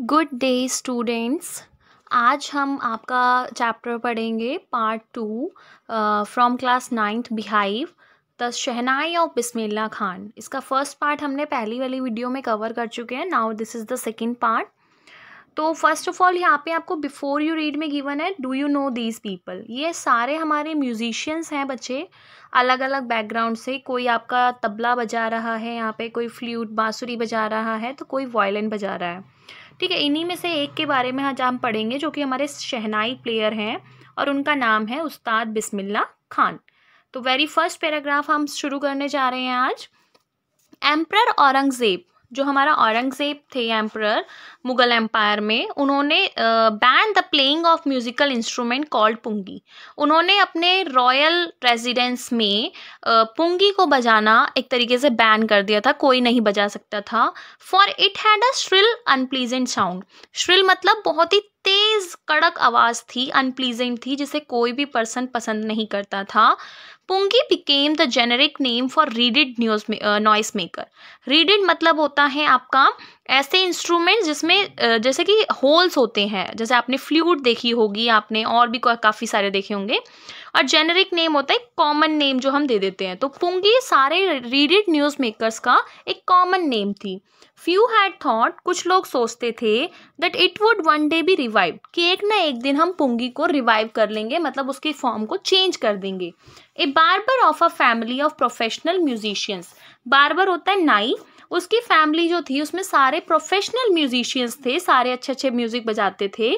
Good day students. आज हम आपका चैप्टर पढ़ेंगे पार्ट 2 फ्रॉम क्लास 9th बिहाइव द शहनाई ऑफ बिस्मिल्लाह खान। इसका फर्स्ट पार्ट हमने पहली वाली वीडियो में कवर कर चुके हैं। Now this is the second part. तो फर्स्ट ऑफ ऑल यहाँ पे आपको बिफोर यू रीड में गिवन है do you know these people. ये सारे हमारे म्यूजिशियंस हैं बच्चे, अलग अलग बैकग्राउंड से। कोई आपका तबला बजा रहा है, यहाँ पे कोई फ्लूट बांसुरी बजा रहा है, तो कोई वायलिन बजा रहा है। ठीक है, इन्हीं में से एक के बारे में आज हम पढ़ेंगे जो कि हमारे शहनाई प्लेयर हैं और उनका नाम है उस्ताद बिस्मिल्लाह खान। तो वेरी फर्स्ट पैराग्राफ हम शुरू करने जा रहे हैं आज। एम्परर औरंगज़ेब, जो हमारा औरंगज़ेब थे एम्परर मुग़ल एम्पायर में, उन्होंने ban the playing of musical instrument called pungi. उन्होंने अपने रॉयल रेजिडेंस में पुंगी को बजाना एक तरीके से बैन कर दिया था, कोई नहीं बजा सकता था। For it had a shrill unpleasant sound. Shrill मतलब बहुत ही तेज़ कड़क आवाज़ थी, अनप्लीजेंट थी, जिसे कोई भी पर्सन पसंद नहीं करता था। Pungi became the generic name for reeded noise maker. Reeded मतलब होता है आपका ऐसे इंस्ट्रूमेंट जिसमें जैसे कि होल्स होते हैं, जैसे आपने फ्लूट देखी होगी, आपने और भी काफ़ी सारे देखे होंगे। और जेनेरिक नेम होता है कॉमन नेम जो हम दे देते हैं। तो पुंगी सारे रीडेड न्यूज़ मेकर्स का एक कॉमन नेम थी। फ्यू हैड थॉट, कुछ लोग सोचते थे that it would one day be revive, कि एक ना एक दिन हम पुंगी को रिवाइव कर लेंगे, मतलब उसकी फॉर्म को चेंज कर देंगे। A barber of a family of professional musicians. Barber होता है नाई, उसकी फैमिली जो थी उसमें सारे प्रोफेशनल म्यूजिशियंस थे, सारे अच्छे अच्छे म्यूजिक बजाते थे।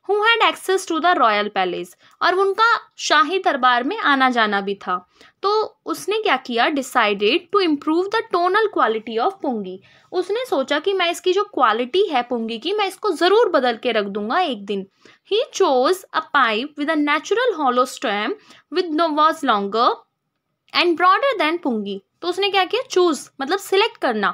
Who had access to the royal palace, और उनका शाही दरबार में आना जाना भी था। तो उसने क्या किया, decided to improve the tonal quality of pungi. उसने सोचा कि मैं इसकी जो क्वालिटी है पुंगी की, मैं इसको ज़रूर बदल के रख दूंगा एक दिन। He chose a pipe with a natural hollow stem with no was longer and broader than pungi. तो उसने क्या किया, चूज मतलब सिलेक्ट करना।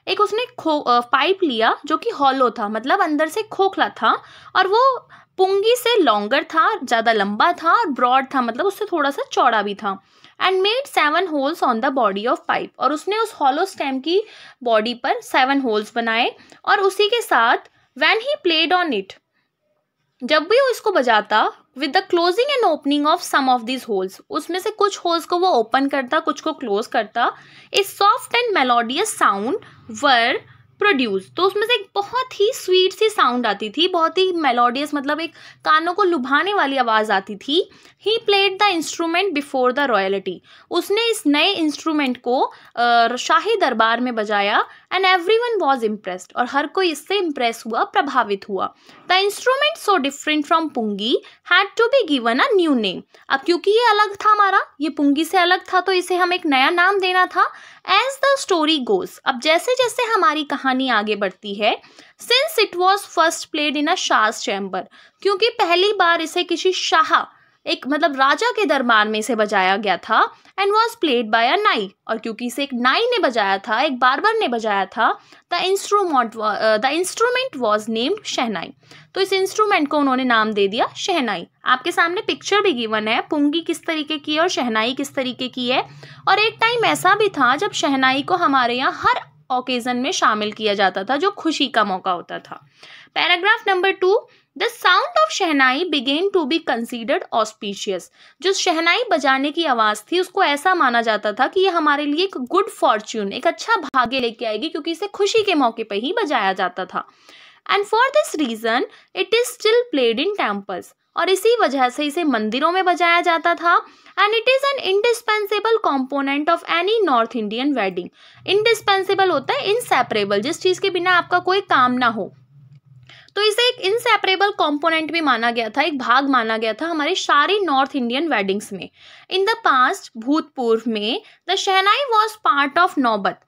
एक उसने पाइप लिया जो कि हॉलो था, मतलब अंदर से खोखला था, और वो पुंगी से लॉन्गर था, ज़्यादा लंबा था, और ब्रॉड था, मतलब उससे थोड़ा सा चौड़ा भी था। And made 7 holes on the body of pipe, और उसने उस हॉलो स्टेम की बॉडी पर 7 होल्स बनाए। और उसी के साथ when he played on it, जब भी वो इसको बजाता, with the closing and opening of some of this holes, उसमें से कुछ होल्स को वो ओपन करता, कुछ को क्लोज करता, ए soft and melodious sound were produce. तो उसमें से एक बहुत ही स्वीट सी साउंड आती थी, बहुत ही मेलोडियस, मतलब एक कानों को लुभाने वाली आवाज़ आती थी। He played the instrument before the royalty. उसने इस नए इंस्ट्रूमेंट को शाही दरबार में बजाया। एंड एवरीवन वॉज इम्प्रेस्ड, और हर कोई इससे इम्प्रेस हुआ, प्रभावित हुआ। The instrument so different from pungi had to be given a new name. अब क्योंकि ये अलग था, हमारा ये पुंगी से अलग था, तो इसे हम एक नया नाम देना था। एज द स्टोरी गोज, अब जैसे जैसे हमारी कहानी आगे बढ़ती है, since it was first played in a Shah's chamber, क्योंकि पहली बार इसे किसी शाह, एक मतलब राजा के दरबार में इसे बजाया गया था। एंड वॉज प्लेड बाय अ नाई, और क्योंकि इसे एक नाई ने बजाया था, एक बार्बर ने बजाया था, द इंस्ट्रूमेंट वॉज नेम्ड शहनाई। तो इस इंस्ट्रूमेंट को उन्होंने नाम दे दिया शहनाई। आपके सामने पिक्चर भी गिवन है, पुंगी किस तरीके की है और शहनाई किस तरीके की है। और एक टाइम ऐसा भी था जब शहनाई को हमारे यहाँ हर ओकेजन में शामिल किया जाता था, जो खुशी का मौका होता था। Paragraph number 2, the sound of shehnai began to be considered auspicious. जो शहनाई बजाने की आवाज़ थी, उसको ऐसा माना जाता था कि ये हमारे लिए एक गुड फॉर्च्यून, एक अच्छा भाग्य लेके आएगी, क्योंकि इसे खुशी के मौके पर ही बजाया जाता था। And for this reason it is still played in temples, और इसी वजह से इसे मंदिरों में बजाया जाता था। And it is an indispensable component of any north Indian wedding. Indispensable होता है इनसेपरेबल, जिस चीज़ के बिना आपका कोई काम ना हो, तो इसे एक इनसेपरेबल कंपोनेंट भी माना गया था, एक भाग माना गया था हमारे सारी नॉर्थ इंडियन वेडिंग्स में। इन द पास्ट, भूतपूर्व में, the shehnai was part of नौबत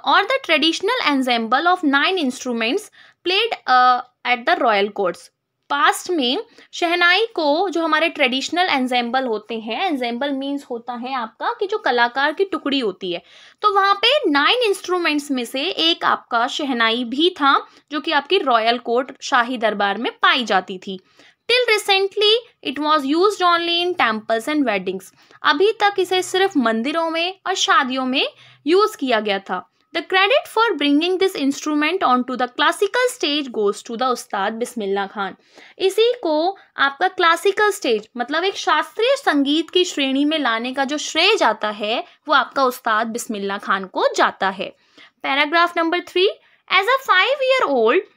और the traditional ensemble of 9 instruments played at the royal courts. Past में शहनाई को, जो हमारे ट्रेडिशनल एंसेम्बल होते हैं, एंसेम्बल मीन्स होता है आपका कि जो कलाकार की टुकड़ी होती है, तो वहाँ पे 9 इंस्ट्रूमेंट्स में से एक आपका शहनाई भी था, जो कि आपकी रॉयल कोर्ट, शाही दरबार में पाई जाती थी। Till recently it was use only in temples and weddings. अभी तक इसे सिर्फ मंदिरों में और शादियों में यूज किया गया था। The credit for bringing this instrument onto the classical stage goes to the उस्ताद बिस्मिल्लाह खान। इसी को आपका क्लासिकल स्टेज मतलब एक शास्त्रीय संगीत की श्रेणी में लाने का जो श्रेय जाता है वो आपका उस्ताद बिस्मिल्लाह खान को जाता है। Paragraph number 3, as a 5-year-old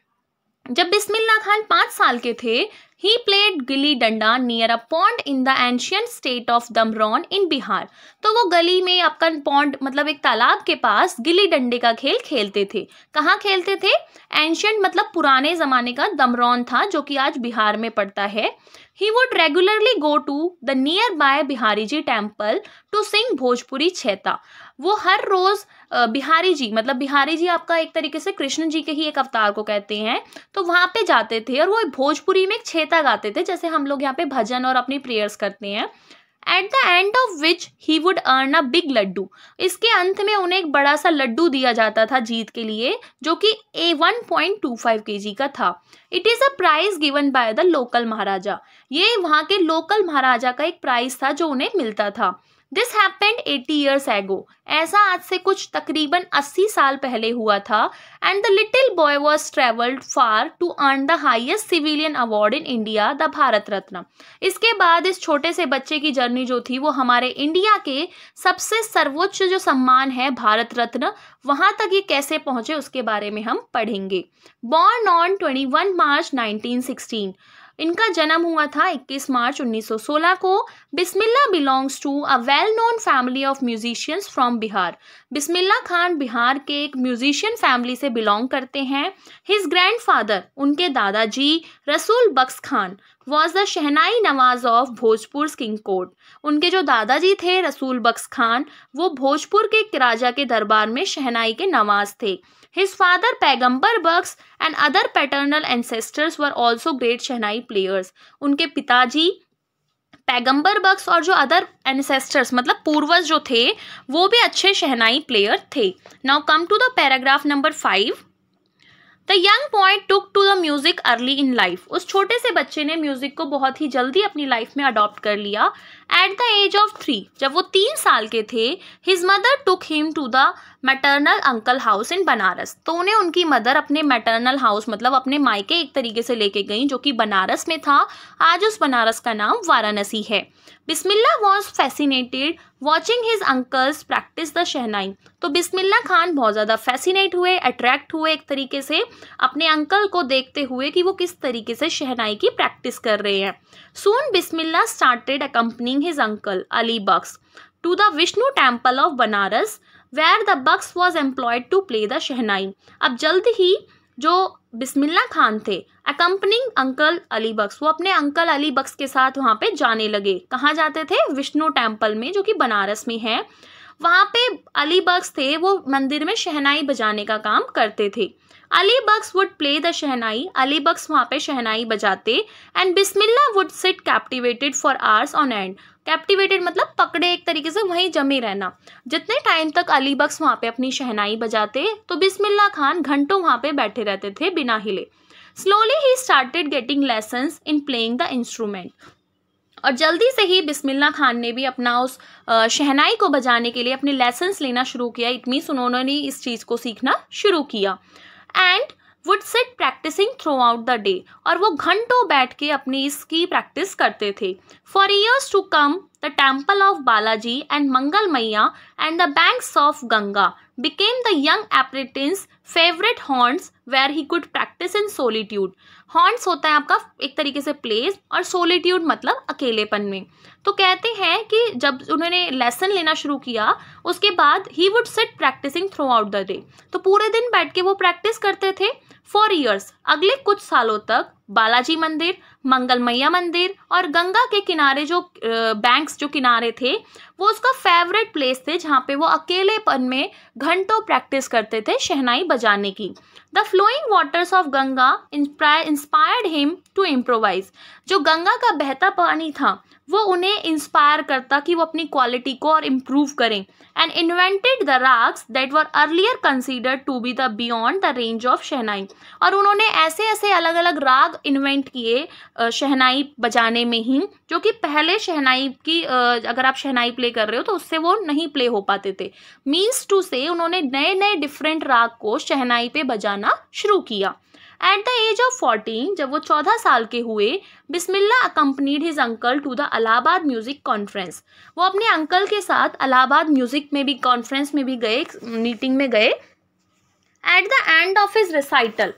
जब बिस्मिल्लाह खान 5 साल के थे, he played gilli danda near a pond in the ancient state of Dumraon in Bihar. तो वो गली में आपका पॉन्ड मतलब एक तालाब के पास गिल्ली डंडे का खेल खेलते थे। कहाँ खेलते थे? एंशियंट मतलब पुराने ज़माने का दमरौन था जो कि आज बिहार में पड़ता है। He would regularly go to the nearby Bihari ji temple to sing Bhojpuri chaita. वो हर रोज़ बिहारी जी मतलब बिहारी जी आपका एक तरीके से कृष्ण जी के ही एक अवतार को कहते हैं, तो वहाँ पे जाते थे और वो भोजपुरी में एक छैता गाते थे, जैसे हम लोग यहाँ पे भजन और अपनी प्रेयर्स करते हैं। At the end of which he would earn a big laddoo. इसके अंत में उन्हें एक बड़ा सा लड्डू दिया जाता था जीत के लिए, जो कि 1.25 kg का था। It is a prize given by the local Maharaja. ये वहाँ के लोकल महाराजा का एक प्राइज था जो उन्हें मिलता था। This happened 80 years ago। ऐसा आज से कुछ तकरीबन 80 साल पहले हुआ था। And the little boy was travelled far to earn the highest civilian award in India, the Bharat Ratna. इसके बाद इस छोटे से बच्चे की जर्नी जो थी वो हमारे इंडिया के सबसे सर्वोच्च जो सम्मान है भारत रत्न, वहाँ तक ये कैसे पहुँचे उसके बारे में हम पढ़ेंगे। बॉर्न ऑन 21 मार्च 1916। इनका जन्म हुआ था 21 मार्च 1916 को। Bismillah belongs to a well known family of musicians from Bihar. Bismillah Khan Bihar के एक म्यूजिशियन फैमिली से बिलोंग करते हैं। हिज ग्रैंडफादर उनके दादाजी Rasul Bakhsh Khan was the shehnai nawaz of Bhojpur king court. उनके जो दादाजी थे रसूल बख्श खान, वो भोजपुर के राजा के दरबार में शहनाई के नवाज थे। His father पैगंबर बख्श and other paternal ancestors were also great shehnai players। उनके पिताजी पैगंबर बख्श और जो अदर एंसेस्टर्स मतलब पूर्वज जो थे वो भी अच्छे शहनाई प्लेयर थे। Now come to the paragraph number 5। The young boy took to the music early in life. उस छोटे से बच्चे ने म्यूजिक को बहुत ही जल्दी अपनी लाइफ में अडॉप्ट कर लिया। एट द एज ऑफ 3, जब वो 3 साल के थे, his mother took him to the maternal uncle house in Banaras. तो उन्हें उनकी मदर अपने मैटरनल हाउस मतलब अपने मायके एक तरीके से लेके गई, जो कि बनारस में था। आज उस बनारस का नाम वाराणसी है। Bismillah was fascinated watching his uncles practice the shehnai. तो बिस्मिल्लाह खान बहुत ज़्यादा फैसिनेट हुए, अट्रैक्ट हुए एक तरीके से अपने अंकल को देखते हुए कि वो किस तरीके से शहनाई की प्रैक्टिस कर रहे हैं। Soon Bismillah started accompanying his uncle Ali Bakhsh to the Vishnu temple of Banaras where the Bakhsh was employed to play the shehnai. अब जल्द ही जो बिस्मिल्लाह खान थे अकम्पनिंग अंकल अली बख्श, वो अपने अंकल अली बख्श के साथ वहाँ पे जाने लगे। कहाँ जाते थे? विष्णु टेम्पल में, जो कि बनारस में है। वहाँ पे अली बख्श थे, वो मंदिर में शहनाई बजाने का काम करते थे। अली बख्श वुड प्ले द शहनाई। अली बख्श वहाँ पे शहनाई बजाते। And Bismillah would sit captivated for hours on and. Captivated मतलब पकड़े एक तरीके से वहीं जमे रहना। जितने टाइम तक अली बख्श वहाँ पे अपनी शहनाई बजाते तो बिस्मिल्लाह खान घंटों वहाँ पे बैठे रहते थे बिना हिले। Slowly he started getting lessons in playing the instrument. और जल्दी से ही बिस्मिल्लाह खान ने भी अपना उस शहनाई को बजाने के लिए अपने लेसन्स लेना शुरू किया। इट मीन्स उन्होंने इस चीज़ को सीखना शुरू किया। And would sit practising throughout the day. और वो घंटों बैठ के अपनी इसकी प्रैक्टिस करते थे। For years to come the temple of Balaji and Mangal Maiya and the banks of Ganga became the young apprentice's favorite haunts where he could practice in solitude। haunts होता है आपका एक तरीके से प्लेस, और solitude मतलब अकेलेपन में। तो कहते हैं कि जब उन्होंने लेसन लेना शुरू किया उसके बाद he would sit practicing throughout the day। तो पूरे दिन बैठ के वो प्रैक्टिस करते थे। फॉर ईयर्स अगले कुछ सालों तक बालाजी मंदिर, मंगल मैया मंदिर और गंगा के किनारे जो बैंक्स जो किनारे थे वो उसका फेवरेट प्लेस थे, जहाँ पे वो अकेलेपन में घंटों प्रैक्टिस करते थे शहनाई बजाने की। The flowing waters of Ganga inspired him to improvise. जो गंगा का बहता पानी था वो उन्हें इंस्पायर करता कि वो अपनी क्वालिटी को और इम्प्रूव करें, and invented the ragas that were earlier considered to be the beyond the range of shehnai. और उन्होंने ऐसे ऐसे अलग अलग राग इन्वेंट किए शहनाई बजाने में ही, जो कि पहले शहनाई की अगर आप शहनाई प्ले कर रहे हो तो उससे वो नहीं प्ले हो पाते थे। मीन्स टू से उन्होंने नए नए डिफरेंट राग को शहनाई पे बजाना शुरू किया। एट द एज ऑफ 14, जब वो 14 साल के हुए, Bismillah accompanied his uncle to the Allahabad music conference. वो अपने अंकल के साथ इलाहाबाद म्यूजिक में भी कॉन्फ्रेंस में भी गए, मीटिंग में गए। Eight the end of his recital,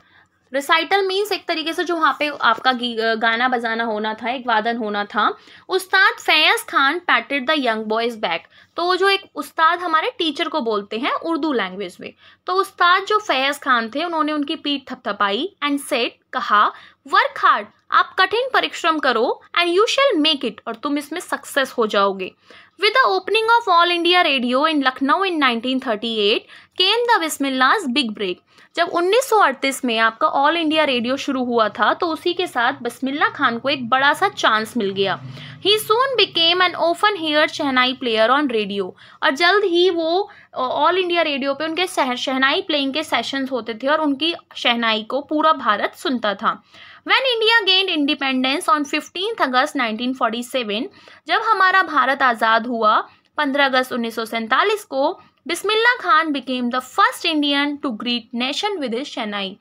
recital means एक तरीके से जो वहाँ पे आपका गाना बजाना होना था, एक वादन होना था, Ustad Faiyaz Khan patted the young boy's back. तो जो एक उस्ताद हमारे टीचर को बोलते हैं उर्दू लैंग्वेज में, तो उस्ताद जो फैयज़ खान थे उन्होंने उनकी पीठ थपथपाई एंड सेड, कहा, वर्क हार्ड, आप कठिन परिश्रम करो, and you shall make it, और तुम इसमें सक्सेस हो जाओगे। With the opening of All India Radio in Lucknow in 1938 came the Bismillah's big break। जब 1938 में आपका ऑल इंडिया रेडियो शुरू हुआ था तो उसी के साथ बिस्मिल्लाह खान को एक बड़ा सा चांस मिल गया। He soon became an often heard shehnai player on radio, और जल्द ही वो ऑल इंडिया रेडियो पे उनके शहनाई प्लेइंग के सेशंस होते थे और उनकी शहनाई को पूरा भारत सुनता था। When India gained independence on 15th August 1947, जब हमारा भारत आज़ाद हुआ 15 अगस्त 1947 को, Bismillah Khan became the first Indian to greet nation with his शहनाई।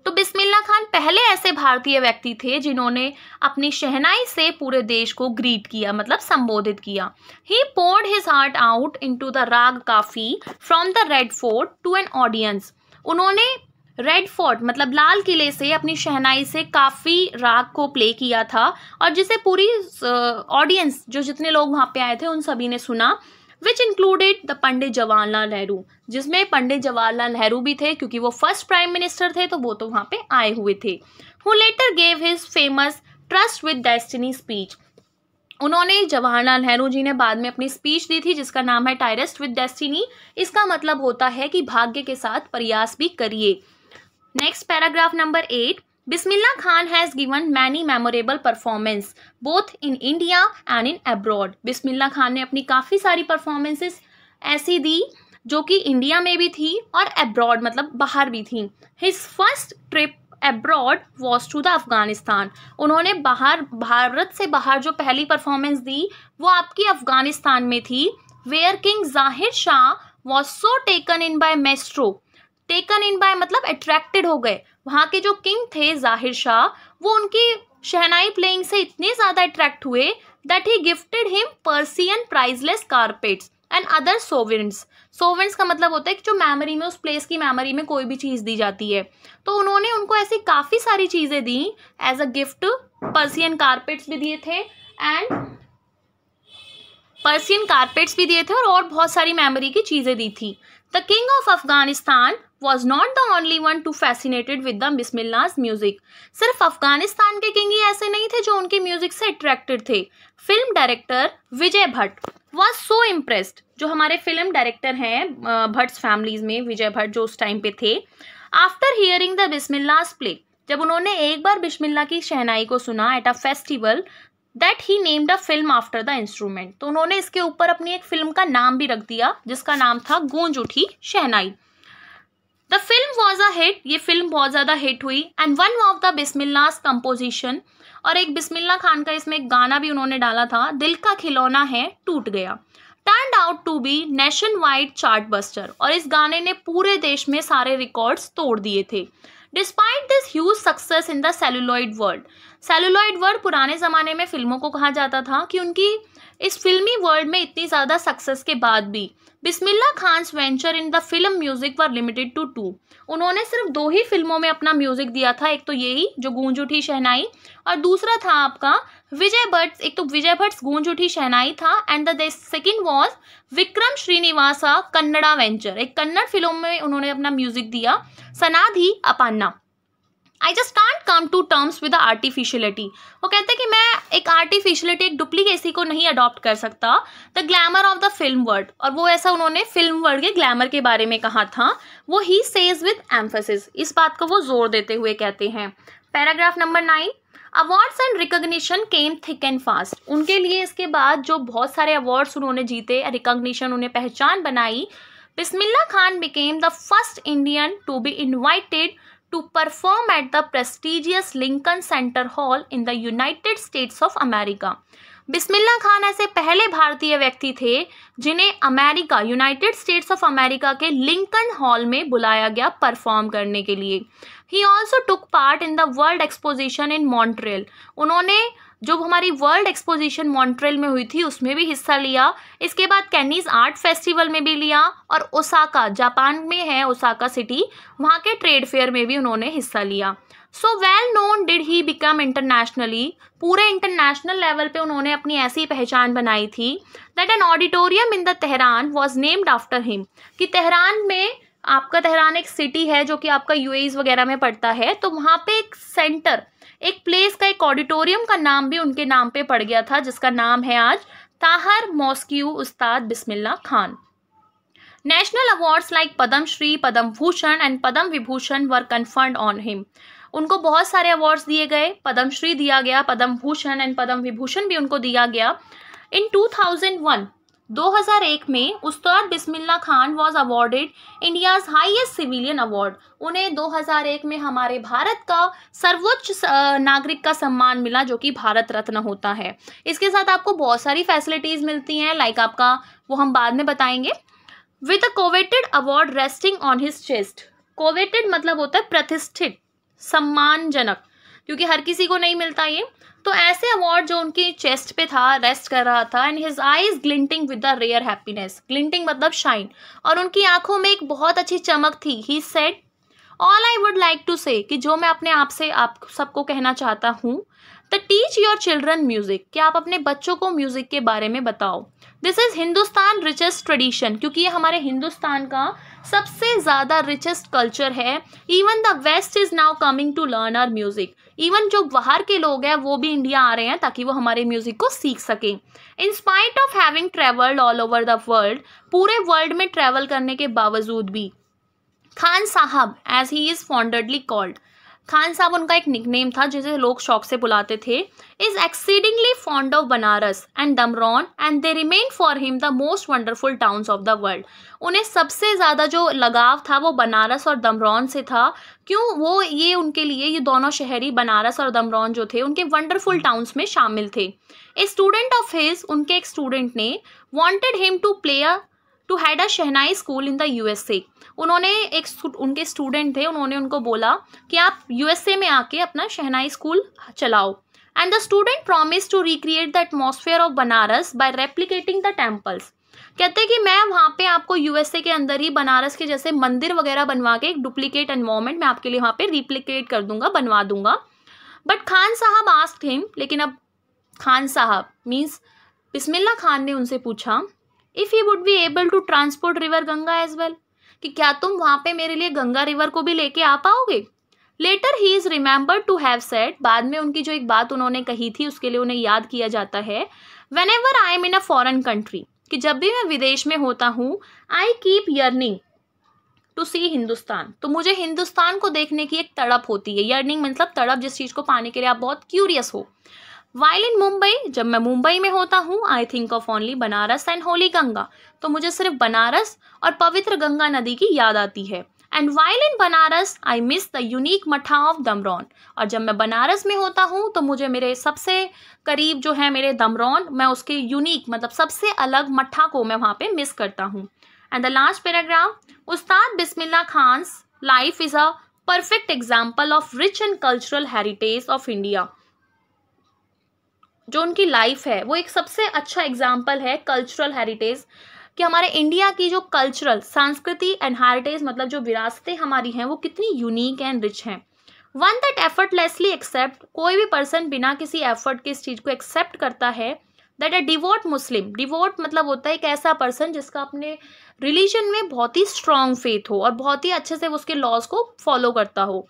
तो बिस्मिल्लाह खान पहले ऐसे भारतीय व्यक्ति थे जिन्होंने अपनी शहनाई से पूरे देश को ग्रीट किया, मतलब संबोधित किया। He poured his heart out into the राग काफी from the Red Fort to an audience। उन्होंने रेड फोर्ट मतलब लाल किले से अपनी शहनाई से काफ़ी राग को प्ले किया था, और जिसे पूरी ऑडियंस, जो जितने लोग वहाँ पे आए थे उन सभी ने सुना। Which included the Pandit Jawaharlal Nehru, जिसमें पंडित जवाहरलाल नेहरू भी थे क्योंकि वो फर्स्ट प्राइम मिनिस्टर थे, तो वो तो वहाँ पे आए हुए थे। Who letter gave his famous trust with destiny speech. उन्होंने, जवाहरलाल नेहरू जी ने बाद में अपनी स्पीच दी थी जिसका नाम है टाइरस्ट विद डेस्टिनी। इसका मतलब होता है कि भाग्य के साथ प्रयास भी करिए। Next paragraph number 8, Bismillah Khan has given many memorable performance both in India and in abroad. Bismillah Khan ने अपनी काफ़ी सारी परफॉर्मेंसेस ऐसी दी जो कि इंडिया में भी थी और अब्रॉड मतलब बाहर भी थी। His first trip abroad was to the Afghanistan. उन्होंने भारत से बाहर जो पहली परफॉर्मेंस दी वो आपकी अफगानिस्तान में थी। वेयर किंग जाहिर Shah was so taken in by maestro. Taken in by मतलब अट्रैक्टेड हो गए। वहाँ के जो किंग थे जाहिर शाह, वो उनकी शहनाई प्लेइंग से इतने ज़्यादा अट्रैक्ट हुए that he gifted him Persian priceless carpets and other souvenirs. Souvenirs का मतलब होता है कि जो मेमोरी में, उस प्लेस की मेमोरी में कोई भी चीज़ दी जाती है, तो उन्होंने उनको ऐसी काफ़ी सारी चीज़ें दी as a gift. Persian carpets भी दिए थे और बहुत सारी मेमोरी की चीज़ें दी थी। The king of Afghanistan was not the only one to fascinated with the बिस्मिल्लाह's music। सिर्फ अफगानिस्तान के किंग ही ऐसे नहीं थे जो उनकी म्यूजिक से अट्रैक्टेड थे। Film director Vijay Bhatt was so impressed, जो हमारे फिल्म डायरेक्टर हैं भट्ट फैमिलीज में, विजय भट्ट जो उस टाइम पे थे। आफ्टर हियरिंग द बिस्मिल्लाह's प्ले, जब उन्होंने एक बार बिस्मिल्लाह की शहनाई को सुना at a festival, that he named a film after the instrument. तो उन्होंने इसके ऊपर अपनी एक फिल्म का नाम भी रख दिया जिसका नाम था Goonj Uthi Shehnai. The film was a hit, ये फिल्म बहुत ज़्यादा हिट हुई। एंड वन ऑफ द बिस्मिल्लाह's कंपोजिशन, और एक बिस्मिल्लाह खान का इसमें एक गाना भी उन्होंने डाला था, दिल का खिलौना है टूट गया, turned out to be nationwide chartbuster. और इस गाने ने पूरे देश में सारे रिकॉर्ड्स तोड़ दिए थे। Despite this huge success in the celluloid world, celluloid world पुराने ज़माने में फिल्मों को कहा जाता था कि उनकी इस फिल्मी वर्ल्ड में इतनी ज़्यादा सक्सेस के बाद भी Bismillah Khan's venture in the film music were limited to 2। उन्होंने सिर्फ 2 ही फिल्मों में अपना म्यूजिक दिया था, एक तो यही जो गूंज उठी शहनाई, और दूसरा था आपका विजय भट्ट, एक तो विजय भट्ट गूंज उठी शहनाई था, and the second was Vikram Srinivasa Kannada venture, एक कन्नड़ फिल्म में उन्होंने अपना म्यूजिक दिया, Sanadhi Appanna. I just can't come to terms with the artificiality. वो कहते हैं कि मैं एक आर्टिफिशियलिटी, एक डुप्लीकेसी को नहीं अडॉप्ट कर सकता। The glamour of the film word, और वो ऐसा उन्होंने फिल्म वर्ड के ग्लैमर के बारे में कहा था। वो ही सेज विद एम्फेसिस, इस बात को वो जोर देते हुए कहते हैं। Paragraph number 9, awards and recognition came thick and fast. उनके लिए इसके बाद जो बहुत सारे अवार्ड्स उन्होंने जीते, रिकॉग्निशन, उन्हें पहचान बनाई। Bismillah Khan became the first Indian to be invited to perform at the prestigious Lincoln Center Hall in the United States of America। Bismillah Khan ऐसे पहले भारतीय व्यक्ति थे जिन्हें America, United states of America के लिंकन हॉल में बुलाया गया परफॉर्म करने के लिए। He also took part in the world exposition in Montreal. उन्होंने जो हमारी वर्ल्ड एक्सपोजिशन मॉन्ट्रियल में हुई थी उसमें भी हिस्सा लिया। इसके बाद कैनीज आर्ट फेस्टिवल में भी लिया, और ओसाका, जापान में है ओसाका सिटी, वहाँ के ट्रेड फेयर में भी उन्होंने हिस्सा लिया। So well known did he become internationally. पूरे इंटरनेशनल लेवल पे उन्होंने अपनी ऐसी पहचान बनाई थी that an auditorium in the Tehran was named after him. कि तेहरान में, आपका तेहरान एक सिटी है जो कि आपका यूएई वगैरह में पड़ता है, तो वहाँ पे एक सेंटर, एक प्लेस का, एक ऑडिटोरियम का नाम भी उनके नाम पे पड़ गया था, जिसका नाम है आज ताहर mosque Ustad Bismillah Khan. National awards like Padma Shri, Padma Bhushan and Padma Vibhushan were conferred on him. उनको बहुत सारे अवार्ड्स दिए गए, पद्म श्री दिया गया, पद्म भूषण एंड पद्म विभूषण भी उनको दिया गया। इन 2001 में Ustad Bismillah Khan was awarded India's highest civilian award. उन्हें 2001 में हमारे भारत का सर्वोच्च नागरिक का सम्मान मिला, जो कि भारत रत्न होता है। इसके साथ आपको बहुत सारी फैसिलिटीज़ मिलती हैं, लाइक आपका, वो हम बाद में बताएंगे। With a coveted award resting on his chest. Coveted मतलब होता है प्रतिष्ठित, सम्मानजनक, क्योंकि हर किसी को नहीं मिलता ये। तो ऐसे अवार्ड जो उनकी चेस्ट पे था, रेस्ट कर रहा था। And his eyes glinting with the rare happiness. Glinting मतलब शाइन, और उनकी आंखों में एक बहुत अच्छी चमक थी। He said all I would like to say, कि जो मैं अपने आप से आप सबको कहना चाहता हूँ, the teach your children music, कि आप अपने बच्चों को म्यूजिक के बारे में बताओ। This is Hindustan richest tradition, क्योंकि ये हमारे हिंदुस्तान का सबसे ज़्यादा रिचेस्ट कल्चर है। Even the west is now coming to learn our music. Even जो बाहर के लोग हैं वो भी इंडिया आ रहे हैं ताकि वो हमारे म्यूज़िक को सीख सकें। In spite of having travelled all over the world, पूरे वर्ल्ड में ट्रैवल करने के बावजूद भी, Khan Sahab, as he is fondly called, Khan Sahab उनका एक निकनेम था जिसे लोग शौक से बुलाते थे, is exceedingly fond of Banaras and Dumraon and they remain for him the most wonderful towns of the world. उन्हें सबसे ज़्यादा जो लगाव था वो बनारस और दमरौन से था। क्यों? वो ये उनके लिए, ये दोनों शहरी, बनारस और दमरौन जो थे, उनके वंडरफुल टाउन्स में शामिल थे। ए स्टूडेंट ऑफ हिज, उनके एक स्टूडेंट ने, wanted him to play to had a shehnai school in the USA। उन्होंने उनके स्टूडेंट थे, उन्होंने उनको बोला कि आप USA में आके अपना शहनाई स्कूल चलाओ। And the student promise to recreate the atmosphere of Banaras by replicating the temples. कहते हैं कि मैं वहाँ पे आपको USA के अंदर ही बनारस के जैसे मंदिर वगैरह बनवा के एक डुप्लीकेट एनवायरमेंट मैं आपके लिए वहाँ पे रिप्लिकेट कर दूंगा, बनवा दूंगा। बट खान साहब आस्क्ड हिम, लेकिन अब खान साहब मीन्स बिस्मिल्लाह खान ने उनसे पूछा, if he would be able to transport river Ganga as well, कि क्या तुम वहाँ पे मेरे लिए गंगा रिवर को भी लेके आ पाओगे। Later he is remembered to have said, बाद में उनकी जो एक बात उन्होंने कही थी उसके लिए उन्हें याद किया जाता है, when ever I am in a foreign country, कि जब भी मैं विदेश में होता हूँ, आई कीप यर्निंग टू सी हिंदुस्तान, तो मुझे हिंदुस्तान को देखने की एक तड़प होती है। यर्निंग मतलब तड़प, जिस चीज़ को पाने के लिए आप बहुत क्यूरियस हो। वाइल इन मुंबई, जब मैं मुंबई में होता हूँ, I think of only Banaras and Holi Ganga, तो मुझे सिर्फ बनारस और पवित्र गंगा नदी की याद आती है। And while in Banaras I miss the unique मठा ऑफ दमरौन, और जब मैं बनारस में होता हूँ तो मुझे मेरे सबसे करीब जो है मेरे दमरौन, मैं उसके यूनिक मतलब सबसे अलग मठा को मैं वहाँ पे मिस करता हूँ। And the last paragraph, Ustad Bismillah Khan's life is a perfect example of rich and cultural heritage of India. जो उनकी लाइफ है वो एक सबसे अच्छा एग्जाम्पल है कल्चरल हेरिटेज, कि हमारे इंडिया की जो कल्चरल, संस्कृति एंड हेरिटेज मतलब जो विरासतें हमारी हैं वो कितनी यूनिक एंड रिच हैं। वन दैट एफर्टलेसली एक्सेप्ट, कोई भी पर्सन बिना किसी एफर्ट के इस चीज़ को एक्सेप्ट करता है। That a devote Muslim, devote मतलब होता है एक ऐसा पर्सन जिसका अपने रिलीजन में बहुत ही स्ट्रॉन्ग फेथ हो और बहुत ही अच्छे से उसके लॉज को फॉलो करता हो।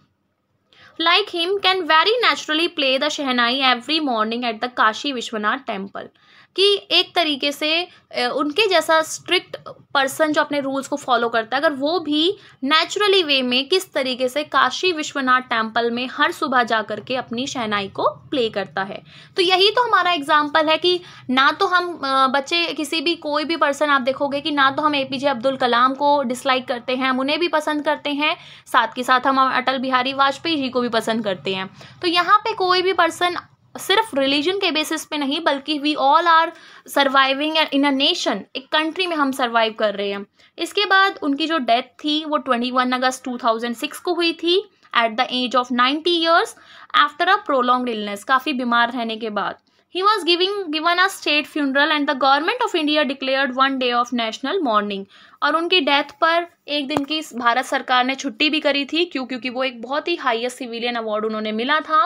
Like him can very naturally play the shehnai every morning at the Kashi Vishwanath temple, कि एक तरीके से उनके जैसा स्ट्रिक्ट पर्सन जो अपने रूल्स को फॉलो करता है, अगर वो भी नेचुरली वे में किस तरीके से काशी विश्वनाथ टेम्पल में हर सुबह जा कर के अपनी शहनाई को प्ले करता है। तो यही तो हमारा एग्जाम्पल है कि ना तो हम बच्चे किसी भी कोई भी पर्सन आप देखोगे कि ना तो हम APJ अब्दुल कलाम को डिसलाइक करते हैं, हम उन्हें भी पसंद करते हैं, साथ के साथ हम अटल बिहारी वाजपेयी जी को भी पसंद करते हैं। तो यहाँ पे कोई भी पर्सन सिर्फ रिलीजन के बेसिस पे नहीं, बल्कि we all are surviving in a nation, एक कंट्री में हम सर्वाइव कर रहे हैं। इसके बाद उनकी जो डेथ थी वो 21 अगस्त 2006 को हुई थी at the age of 90 years after a prolonged illness, काफ़ी बीमार रहने के बाद। He was given a state funeral and the government of India declared one day of national mourning। और उनकी डेथ पर एक दिन की भारत सरकार ने छुट्टी भी करी थी, क्योंकि वो एक बहुत ही हाईएस्ट सिविलियन अवार्ड उन्होंने मिला था।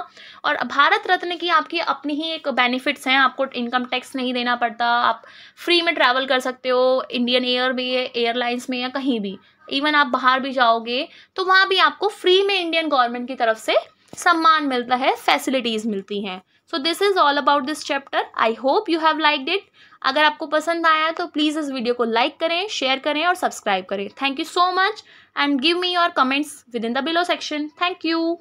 और भारत रत्न की आपकी अपनी ही एक बेनिफिट्स हैं, आपको इनकम टैक्स नहीं देना पड़ता, आप फ्री में ट्रैवल कर सकते हो इंडियन एयरलाइंस में या कहीं भी। इवन आप बाहर भी जाओगे तो वहाँ भी आपको फ्री में इंडियन गवर्नमेंट की तरफ से सम्मान मिलता है, फैसिलिटीज़ मिलती हैं। So this is all about this chapter. I hope you have liked it. अगर आपको पसंद आया तो प्लीज़ इस वीडियो को लाइक करें, शेयर करें और सब्सक्राइब करें। Thank you so much and give me your comments with in the below section. Thank you.